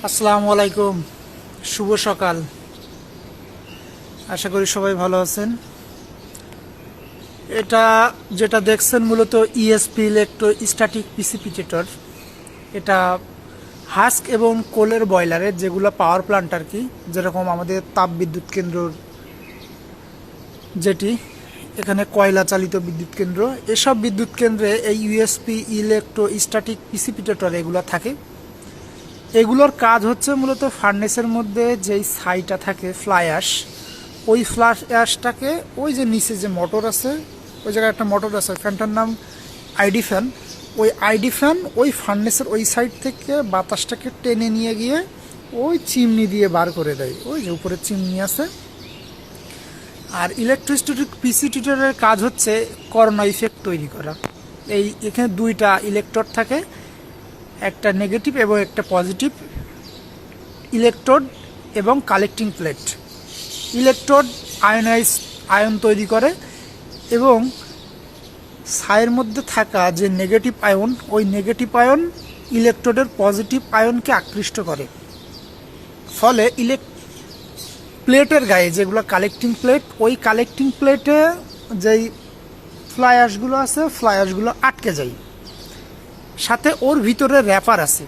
আসসালামু আলাইকুম, শুভ সকাল। আশা করি সবাই ভালো আছেন। এটা যেটা দেখছেন মূলত ইএসপি ইলেকট্রোস্ট্যাটিক প্রিসিপিটেটর। এটা হাস্ক এবং কোলের বয়লারের যেগুলো পাওয়ার প্ল্যান্ট আর কি, যেরকম আমাদের তাপ বিদ্যুৎ কেন্দ্র, যেটি এখানে কয়লা চালিত বিদ্যুৎ কেন্দ্র, এসব বিদ্যুৎ কেন্দ্রে এই ইউএসপি ইলেকট্রোস্ট্যাটিক প্রিসিপিটেটর এগুলো থাকে। এগুলোর কাজ হচ্ছে মূলত ফার্নেসের মধ্যে যেই ছাইটা থাকে ফ্লাই অ্যাশ, ওই ফ্লাই অ্যাশটাকে ওই যে নিচে যে মোটর আছে, ওই জায়গায় একটা মোটর আছে, ফ্যানটার নাম আইডি ফ্যান। ওই আইডি ফ্যান ওই ফার্নেসের ওই সাইড থেকে বাতাসটাকে টেনে নিয়ে গিয়ে ওই চিমনি দিয়ে বার করে দেয়, ওই যে উপরে চিমনি আছে। আর ইলেকট্রোস্ট্যাটিক প্রিসিপিটেটরের কাজ হচ্ছে করোনা ইফেক্ট তৈরি করা। এখানে দুইটা ইলেকট্রোড থাকে, একটা নেগেটিভ এবং একটা পজিটিভ ইলেকট্রোড এবং কালেক্টিং প্লেট। ইলেকট্রোড আয়ন তৈরি করে এবং ছাইয়ের মধ্যে থাকা যে নেগেটিভ আয়ন, ওই নেগেটিভ আয়ন ইলেকট্রোডের পজিটিভ আয়নকে আকৃষ্ট করে। ফলে প্লেটের গায়ে যেগুলো কালেক্টিং প্লেট, ওই কালেক্টিং প্লেটে যেই ফ্লাই অ্যাশগুলো আছে, ফ্লাই অ্যাশগুলো আটকে যায়। সাথে ওর ভিতরে র্যাপার আছে,